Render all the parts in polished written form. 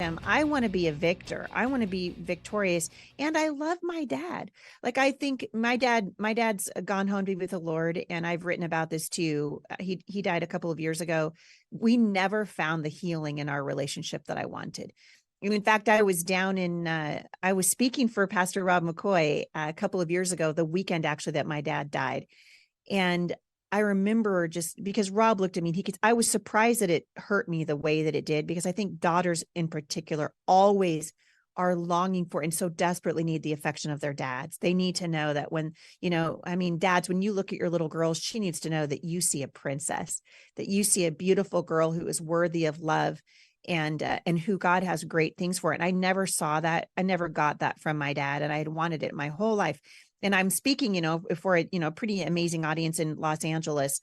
him, I want to be a victor. I want to be victorious. And I love my dad. Like, I think my dad's gone home to be with the Lord. And I've written about this too. He died a couple of years ago. We never found the healing in our relationship that I wanted. And in fact, I was speaking for Pastor Rob McCoy a couple of years ago, the weekend actually that my dad died. And I remember, just because Rob looked at me, I was surprised that it hurt me the way that it did, because I think daughters in particular always are longing for and so desperately need the affection of their dads. They need to know that when, dads, when you look at your little girl, she needs to know that you see a princess, that you see a beautiful girl who is worthy of love, and who God has great things for. And I never saw that. I never got that from my dad, and I had wanted it my whole life. And I'm speaking, for a, pretty amazing audience in Los Angeles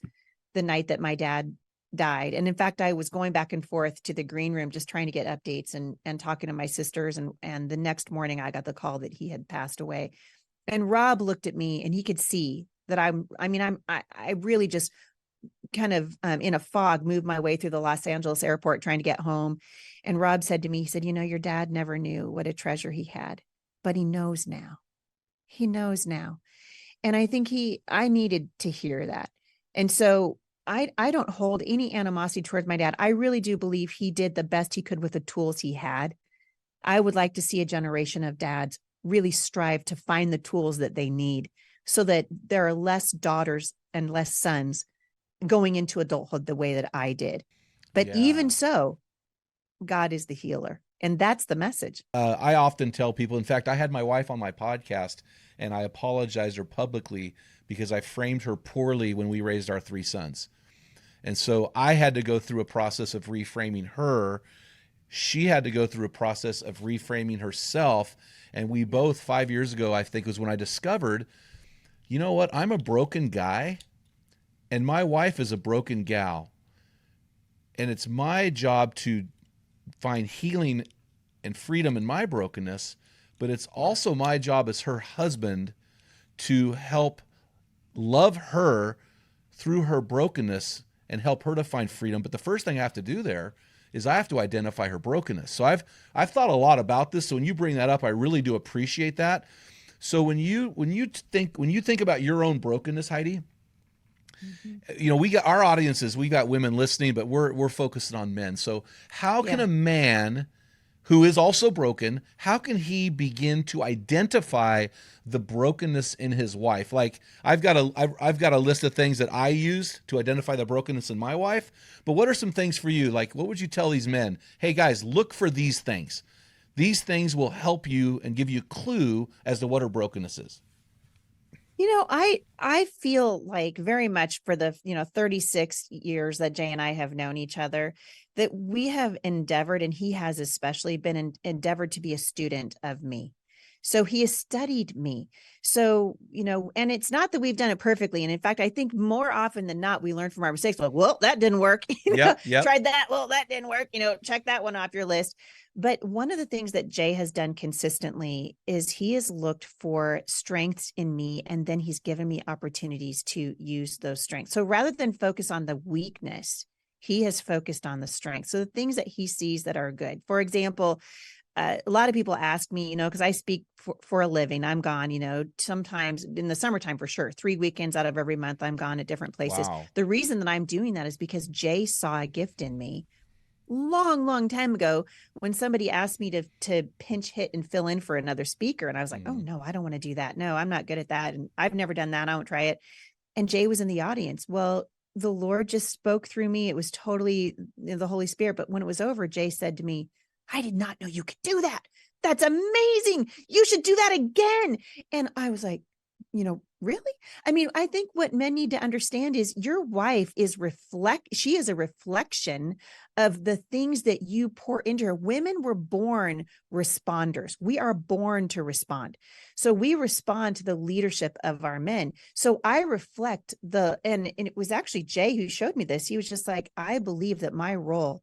the night that my dad died. And in fact, I was going back and forth to the green room, just trying to get updates and talking to my sisters. And the next morning I got the call that he had passed away. And Rob looked at me and he could see that I really just kind of in a fog moved my way through the Los Angeles airport trying to get home. And Rob said to me, he said, your dad never knew what a treasure he had, but he knows now. He knows now. And I think I needed to hear that. And so I don't hold any animosity towards my dad. I really do believe he did the best he could with the tools he had. I would like to see a generation of dads really strive to find the tools that they need, so that there are less daughters and less sons going into adulthood the way that I did. But even so, God is the healer. And that's the message. I often tell people, in fact, I had my wife on my podcast and I apologized her publicly because I framed her poorly when we raised our 3 sons. And so I had to go through a process of reframing her. She had to go through a process of reframing herself. And we both, 5 years ago, I think was when I discovered, you know what? I'm a broken guy and my wife is a broken gal. And it's my job to find healing and freedom in my brokenness, but it's also my job as her husband to help love her through her brokenness and help her to find freedom. But the first thing I have to do there is I have to identify her brokenness. So I've thought a lot about this. So when you bring that up, I really do appreciate that. So when you think about your own brokenness, Heidi, we got our audiences, we got women listening, but we're focusing on men. So how can a man who is also broken, how can he begin to identify the brokenness in his wife? Like I've got a list of things that I use to identify the brokenness in my wife, but what are some things for you? Like, what would you tell these men? Hey guys, look for these things. These things will help you and give you a clue as to what her brokenness is. I feel like very much for the, 36 years that Jay and I have known each other, that we have endeavored, and he has especially been endeavored to be a student of me. So he has studied me. So, and it's not that we've done it perfectly. And in fact, I think more often than not, we learn from our mistakes. Like, well, that didn't work. Yep. Tried that. Well, that didn't work. Check that one off your list. But one of the things that Jay has done consistently is he has looked for strengths in me, and then he's given me opportunities to use those strengths. So rather than focus on the weakness, he has focused on the strength. So the things that he sees that are good. For example, a lot of people ask me, because I speak for a living. I'm gone, sometimes in the summertime for sure. 3 weekends out of every month, I'm gone at different places. Wow. The reason that I'm doing that is because Jay saw a gift in me long time ago when somebody asked me to pinch hit and fill in for another speaker. And I was like, oh no, I don't want to do that. No, I'm not good at that. And I've never done that. I won't try it. And Jay was in the audience. Well, the Lord just spoke through me. It was totally the Holy Spirit. But when it was over, Jay said to me, I did not know you could do that. That's amazing. You should do that again. And I was like, really? I mean, I think what men need to understand is your wife she is a reflection of the things that you pour into her. Women were born responders. We are born to respond. So we respond to the leadership of our men. So I reflect and it was actually Jay who showed me this. He was just like, I believe that my role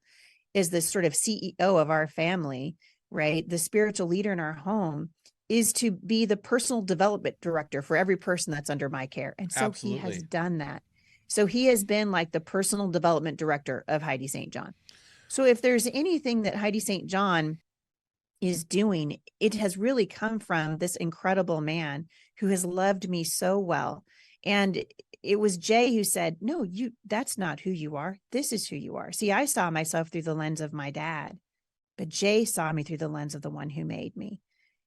is the sort of CEO of our family, right? The spiritual leader in our home is to be the personal development director for every person that's under my care. And so Absolutely. he has done that. So he has been like the personal development director of Heidi St. John. So if there's anything that Heidi St. John is doing, it has really come from this incredible man who has loved me so well. And it was Jay who said, no, that's not who you are. This is who you are. See, I saw myself through the lens of my dad, but Jay saw me through the lens of the one who made me.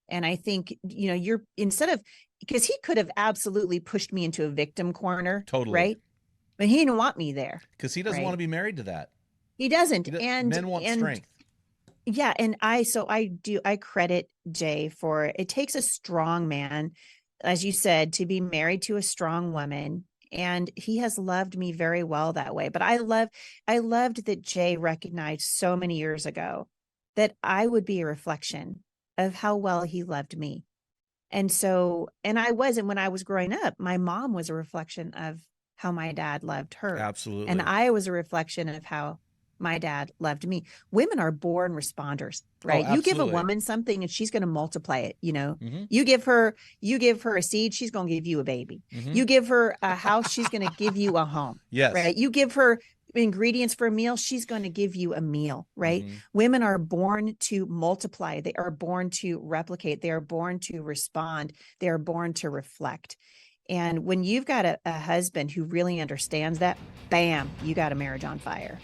And I think, you're instead of, because he could have absolutely pushed me into a victim corner, Totally. right? But he didn't want me there, Because he doesn't want to right? be married to that. He doesn't. And Men want and strength. yeah, and I credit Jay for, it takes a strong man, as you said, to be married to a strong woman. And he has loved me very well that way. But I loved that Jay recognized so many years ago that I would be a reflection of how well he loved me. And so, and I wasn't, when I was growing up, my mom was a reflection of how my dad loved her. And Absolutely. I was a reflection of how my dad loved me. Women are born responders, Oh, right? You give a absolutely. woman something and she's going to multiply it, Mm-hmm. you give her a seed, she's going to give you a baby. Mm-hmm. You give her a house, she's going to give you a home, Yes. right? You give her ingredients for a meal, she's going to give you a meal, right? Mm-hmm. Women are born to multiply, they are born to replicate, they are born to respond, they are born to reflect. And when you've got a husband who really understands that, bam, you got a marriage on fire.